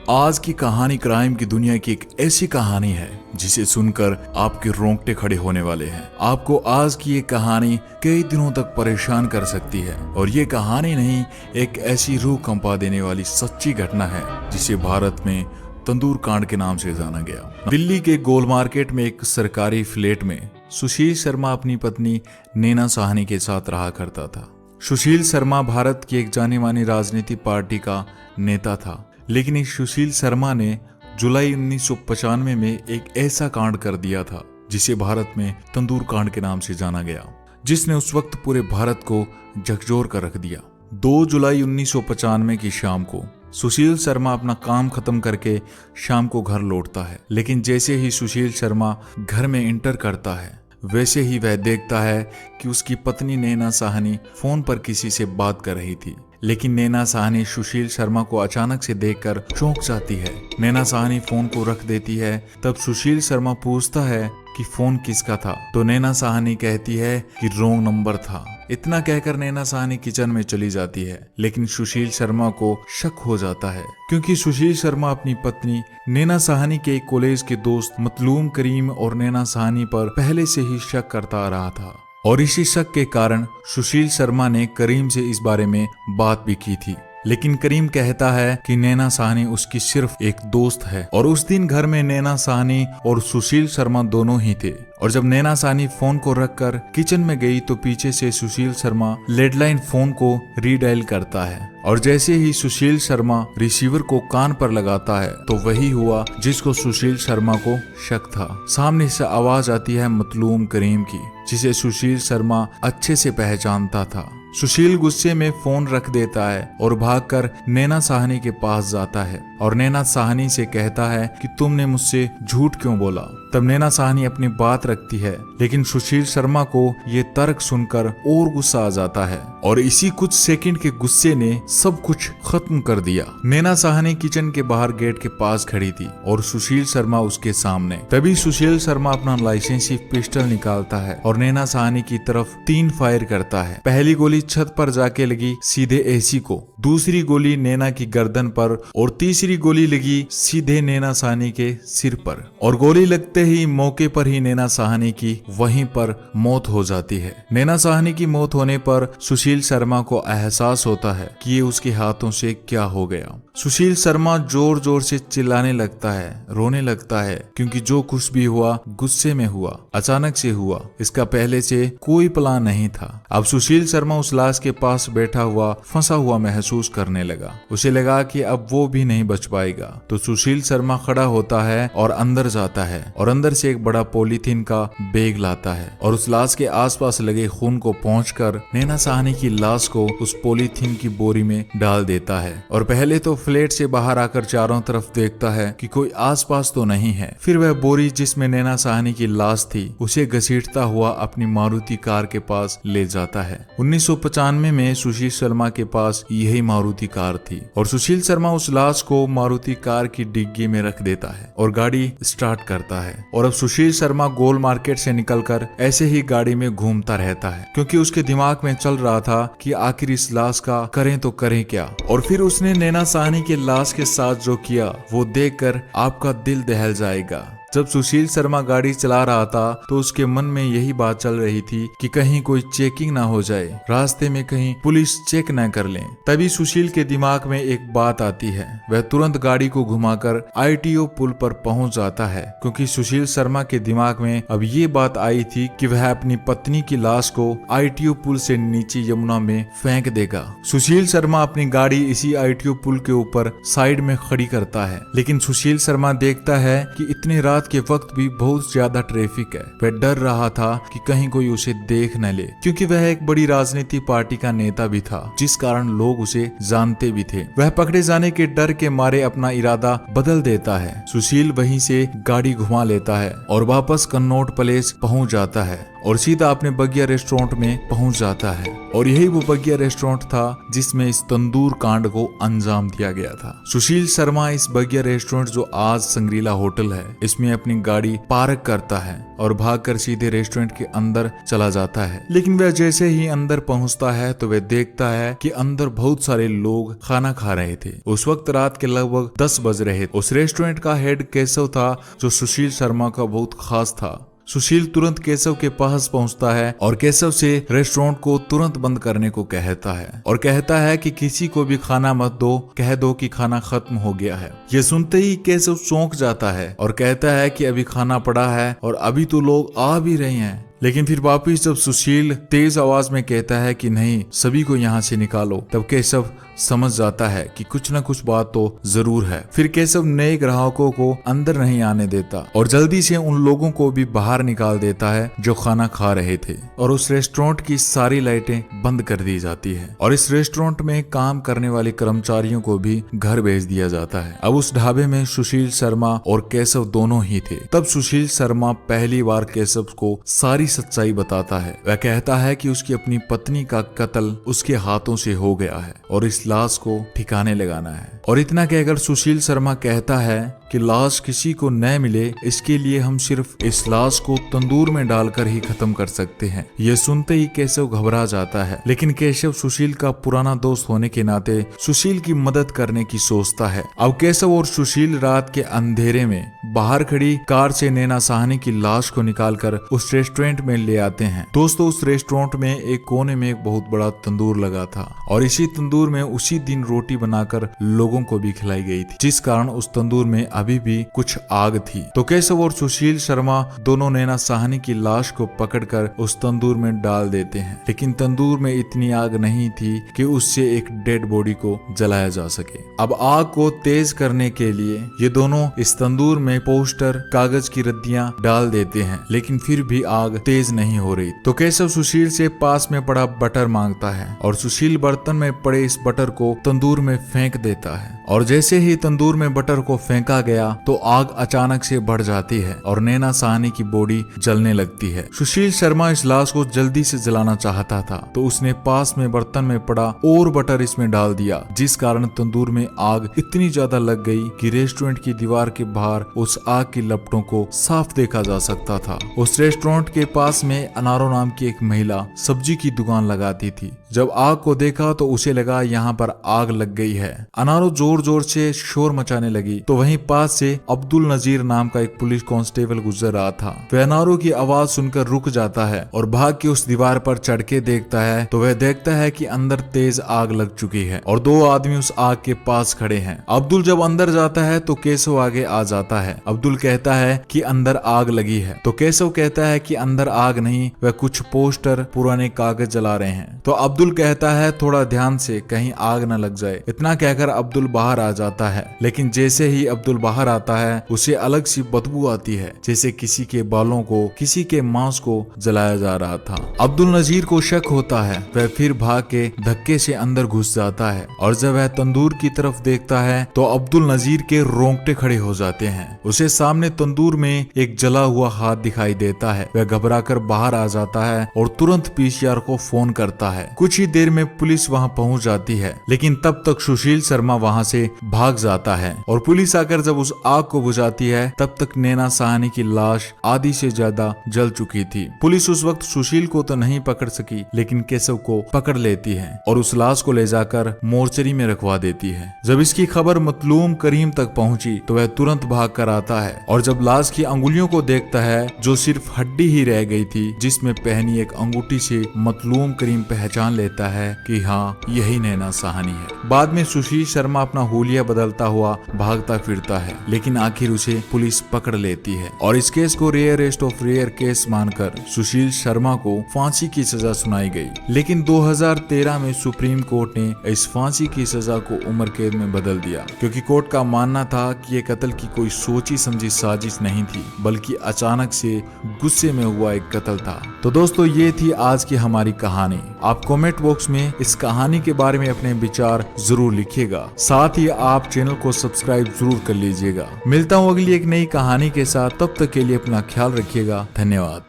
आज की कहानी क्राइम की दुनिया की एक ऐसी कहानी है जिसे सुनकर आपके रोंगटे खड़े होने वाले हैं। आपको आज की ये कहानी कई दिनों तक परेशान कर सकती है और ये कहानी नहीं, एक ऐसी रूह कंपा देने वाली सच्ची घटना है जिसे भारत में तंदूर कांड के नाम से जाना गया। दिल्ली के गोल मार्केट में एक सरकारी फ्लैट में सुशील शर्मा अपनी पत्नी नैना साहनी के साथ रहा करता था। सुशील शर्मा भारत की एक जानी मानी राजनीतिक पार्टी का नेता था, लेकिन इस सुशील शर्मा ने जुलाई 1995 में एक ऐसा कांड कर दिया था जिसे भारत में तंदूर कांड के नाम से जाना गया, जिसने उस वक्त पूरे भारत को झकझोर कर रख दिया। 2 जुलाई 1995 की शाम को सुशील शर्मा अपना काम खत्म करके शाम को घर लौटता है, लेकिन जैसे ही सुशील शर्मा घर में एंटर करता है वैसे ही वह देखता है कि उसकी पत्नी नैना साहनी फोन पर किसी से बात कर रही थी। लेकिन नैना साहनी सुशील शर्मा को अचानक से देखकर चौंक जाती है। नैना साहनी फोन को रख देती है। तब सुशील शर्मा पूछता है कि फोन किसका था, तो नैना साहनी कहती है कि रॉन्ग नंबर था। इतना कहकर नैना साहनी किचन में चली जाती है, लेकिन सुशील शर्मा को शक हो जाता है क्योंकि सुशील शर्मा अपनी पत्नी नैना साहनी के एक कॉलेज के दोस्त मतलूम करीम और नैना साहनी पर पहले से ही शक करता आ रहा था और इसी शक के कारण सुशील शर्मा ने करीम से इस बारे में बात भी की थी। लेकिन करीम कहता है कि नैना साहनी उसकी सिर्फ एक दोस्त है और उस दिन घर में नैना साहनी और सुशील शर्मा दोनों ही थे। और जब नैना साहनी फोन को रखकर किचन में गई तो पीछे से सुशील शर्मा लैंडलाइन फोन को रीडायल करता है और जैसे ही सुशील शर्मा रिसीवर को कान पर लगाता है तो वही हुआ जिसको सुशील शर्मा को शक था। सामने से आवाज आती है मतलूम करीम की, जिसे सुशील शर्मा अच्छे से पहचानता था। सुशील गुस्से में फोन रख देता है और भागकर नैना साहनी के पास जाता है और नैना साहनी से कहता है कि तुमने मुझसे झूठ क्यों बोला। तब नैना साहनी अपनी बात रखती है, लेकिन सुशील शर्मा को ये तर्क सुनकर और गुस्सा आ जाता है और इसी कुछ सेकंड के गुस्से ने सब कुछ खत्म कर दिया। नैना साहनी किचन के बाहर गेट के पास खड़ी थी और सुशील शर्मा उसके सामने। तभी सुशील शर्मा अपना लाइसेंसी पिस्टल निकालता है और नैना साहनी की तरफ 3 फायर करता है। पहली गोली छत पर जाके लगी सीधे एसी को, दूसरी गोली नैना की गर्दन पर और तीसरी गोली लगी सीधे नैना साहनी के सिर पर। और गोली लगते ही मौके पर ही नैना साहनी की वहीं पर मौत हो जाती है। नैना साहनी की मौत होने पर सुशील शर्मा को एहसास होता है कि ये उसके हाथों से क्या हो गया। सुशील शर्मा जोर जोर से चिल्लाने लगता है, रोने लगता है, क्योंकि जो कुछ भी हुआ गुस्से में हुआ, अचानक से हुआ, इसका पहले से कोई प्लान नहीं था। अब सुशील शर्मा उस लाश के पास बैठा हुआ फंसा हुआ महसूस करने लगा। उसे लगा कि अब वो भी नहीं बच पाएगा। तो सुशील शर्मा खड़ा होता है और अंदर जाता है और अंदर से एक बड़ा पॉलीथीन का बैग लाता है और उस लाश के आसपास लगे खून को पोंछकर नैना साहनी की लाश को उस पॉलीथीन की बोरी में डाल देता है। और पहले तो फ्लैट से बाहर आकर चारों तरफ देखता है कि कोई आसपास तो नहीं है। फिर वह बोरी जिसमें नैना साहनी की लाश थी उसे घसीटता हुआ अपनी मारुति कार के पास ले जाता है। 1995 में सुशील शर्मा के पास यही मारुति कार थी और सुशील शर्मा उस लाश को मारुति कार की डिग्गी में रख देता है और गाड़ी स्टार्ट करता है। और अब सुशील शर्मा गोल मार्केट से निकलकर ऐसे ही गाड़ी में घूमता रहता है, क्योंकि उसके दिमाग में चल रहा था कि आखिर इस लाश का करें तो करें क्या। और फिर उसने नैना साहनी के लाश के साथ जो किया वो देखकर आपका दिल दहल जाएगा। जब सुशील शर्मा गाड़ी चला रहा था तो उसके मन में यही बात चल रही थी कि कहीं कोई चेकिंग ना हो जाए, रास्ते में कहीं पुलिस चेक ना कर ले। तभी सुशील के दिमाग में एक बात आती है। वह तुरंत गाड़ी को घुमाकर आईटीओ पुल पर पहुंच जाता है, क्योंकि सुशील शर्मा के दिमाग में अब ये बात आई थी कि वह अपनी पत्नी की लाश को आईटीओ पुल से नीचे यमुना में फेंक देगा। सुशील शर्मा अपनी गाड़ी इसी आईटीओ पुल के ऊपर साइड में खड़ी करता है, लेकिन सुशील शर्मा देखता है कि इतनी रात के वक्त भी बहुत ज्यादा ट्रैफिक है। वह डर रहा था कि कहीं कोई उसे देख न ले, क्योंकि वह एक बड़ी राजनीतिक पार्टी का नेता भी था, जिस कारण लोग उसे जानते भी थे। वह पकड़े जाने के डर के मारे अपना इरादा बदल देता है। सुशील वहीं से गाड़ी घुमा लेता है और वापस कन्नौट पैलेस पहुंच जाता है और सीधा अपने बगिया रेस्टोरेंट में पहुंच जाता है। और यही वो बगिया रेस्टोरेंट था जिसमें इस तंदूर कांड को अंजाम दिया गया था। सुशील शर्मा इस बगिया रेस्टोरेंट जो आज संग्रीला होटल है, इसमें अपनी गाड़ी पार्क करता है और भागकर सीधे रेस्टोरेंट के अंदर चला जाता है। लेकिन वह जैसे ही अंदर पहुंचता है तो वह देखता है कि अंदर बहुत सारे लोग खाना खा रहे थे। उस वक्त रात के लगभग 10 बज रहे। उस रेस्टोरेंट का हेड केशव था जो सुशील शर्मा का बहुत खास था। सुशील तुरंत केशव के पास पहुंचता है और केशव से रेस्टोरेंट को तुरंत बंद करने को कहता है और कहता है कि किसी को भी खाना मत दो, कह दो कि खाना खत्म हो गया है। ये सुनते ही केशव चौंक जाता है और कहता है कि अभी खाना पड़ा है और अभी तो लोग आ भी रहे हैं। लेकिन फिर वापिस जब सुशील तेज आवाज में कहता है कि नहीं, सभी को यहाँ से निकालो, तब केशव समझ जाता है कि कुछ न कुछ बात तो जरूर है। फिर केशव नए ग्राहकों को अंदर नहीं आने देता और जल्दी से उन लोगों को भी बाहर निकाल देता है जो खाना खा रहे थे और उस रेस्टोरेंट की सारी लाइटें बंद कर दी जाती है और इस रेस्टोरेंट में काम करने वाले कर्मचारियों को भी घर भेज दिया जाता है। अब उस ढाबे में सुशील शर्मा और केशव दोनों ही थे। तब सुशील शर्मा पहली बार केशव को सारी सच्चाई बताता है। वह कहता है कि उसकी अपनी पत्नी का कत्ल उसके हाथों से हो गया है और इस लाश को ठिकाने लगाना है। और इतना कहकर सुशील शर्मा कहता है कि लाश किसी को न मिले, इसके लिए हम सिर्फ इस लाश को तंदूर में डालकर ही खत्म कर सकते हैं। यह सुनते ही केशव घबरा जाता है, लेकिन केशव सुशील का पुराना दोस्त होने के नाते सुशील की मदद करने की सोचता है। अब केशव और सुशील रात के अंधेरे में बाहर खड़ी कार से नैना साहनी की लाश को निकालकर उस रेस्टोरेंट में ले आते हैं। दोस्तों, उस रेस्टोरेंट में एक कोने में एक बहुत बड़ा तंदूर लगा था और इसी तंदूर में उसी दिन रोटी बनाकर लोगों को भी खिलाई गई थी, जिस कारण उस तंदूर में अभी भी कुछ आग थी। तो केशव और सुशील शर्मा दोनों नैना साहनी की लाश को पकड़कर उस तंदूर में डाल देते हैं, लेकिन तंदूर में इतनी आग नहीं थी कि उससे एक डेड बॉडी को जलाया जा सके। अब आग को तेज करने के लिए ये दोनों इस तंदूर में पोस्टर, कागज की रद्दियां डाल देते हैं, लेकिन फिर भी आग तेज नहीं हो रही। तो केशव सुशील से पास में पड़ा बटर मांगता है और सुशील बर्तन में पड़े इस बटर को तंदूर में फेंक देता है और जैसे ही तंदूर में बटर को फेंका गया तो आग अचानक से बढ़ जाती है और नैना साहनी की बॉडी जलने लगती है। सुशील शर्मा इस लाश को जल्दी से जलाना चाहता था, तो उसने पास में बर्तन में पड़ा और बटर इसमें डाल दिया, जिस कारण तंदूर में आग इतनी ज्यादा लग गई कि रेस्टोरेंट की दीवार के बाहर उस आग की लपटों को साफ देखा जा सकता था। उस रेस्टोरेंट के पास में अनारो नाम की एक महिला सब्जी की दुकान लगाती थी। जब आग को देखा तो उसे लगा यहाँ पर आग लग गई है। अनारो जोर जोर से शोर मचाने लगी तो वहीं पास से अब्दुल नजीर नाम का एक पुलिस कांस्टेबल गुजर रहा था। वह अनारो की आवाज सुनकर रुक जाता है और भाग के उस दीवार पर चढ़ के देखता है तो वह देखता है कि अंदर तेज आग लग चुकी है और दो आदमी उस आग के पास खड़े हैं। अब्दुल जब अंदर जाता है तो केशव आगे आ जाता है। अब्दुल कहता है कि अंदर आग लगी है, तो केशव कहता है कि अंदर आग नहीं, वह कुछ पोस्टर, पुराने कागज जला रहे हैं। तो अब्दुल कहता है थोड़ा ध्यान से, कहीं आग न लग जाए। इतना कहकर अब्दुल बाहर आ जाता है, लेकिन जैसे ही अब्दुल बाहर आता है उसे अलग सी बदबू आती है, जैसे किसी के बालों को, किसी के मांस को जलाया जा रहा था। अब्दुल नजीर को शक होता है, वह फिर भाग के धक्के से अंदर घुस जाता है और जब वह तंदूर की तरफ देखता है तो अब्दुल नजीर के रोंगटे खड़े हो जाते हैं। उसे सामने तंदूर में एक जला हुआ हाथ दिखाई देता है। वह घबराकर बाहर आ जाता है और तुरंत पीसीआर को फोन करता है। कुछ ही देर में पुलिस वहां पहुंच जाती है, लेकिन तब तक सुशील शर्मा वहां से भाग जाता है और पुलिस आकर जब उस आग को बुझाती है तब तक नैना साहनी की लाश आधी से ज्यादा जल चुकी थी। पुलिस उस वक्त सुशील को तो नहीं पकड़ सकी, लेकिन केशव को पकड़ लेती है और उस लाश को ले जाकर मोर्चरी में रखवा देती है। जब इसकी खबर मतलूम करीम तक पहुंची तो वह तुरंत भाग कर आता है और जब लाश की अंगुलियों को देखता है जो सिर्फ हड्डी ही रह गई थी, जिसमें पहनी एक अंगूठी से मतलूम करीम पहचान लेता है कि हाँ, यही नैना साहनी है। बाद में सुशील शर्मा अपना हुलिया बदलता हुआ भागता फिरता है, लेकिन आखिर उसे पुलिस पकड़ लेती है और इस केस को रेयरेस्ट ऑफ रेयर केस मानकर सुशील शर्मा को फांसी की सजा सुनाई गई। लेकिन 2013 में सुप्रीम कोर्ट ने इस फांसी की सजा को उम्र कैद में बदल दिया, क्योंकि कोर्ट का मानना था कि ये कत्ल की कोई सोची समझी साजिश नहीं थी, बल्कि अचानक से गुस्से में हुआ एक कत्ल था। तो दोस्तों, ये थी आज की हमारी कहानी। आप कमेंट बॉक्स में इस कहानी के बारे में अपने विचार जरूर लिखिएगा। साथ ही आप चैनल को सब्सक्राइब जरूर कर लीजिएगा। मिलता हूँ अगली एक नई कहानी के साथ, तब तक के लिए अपना ख्याल रखिएगा। धन्यवाद।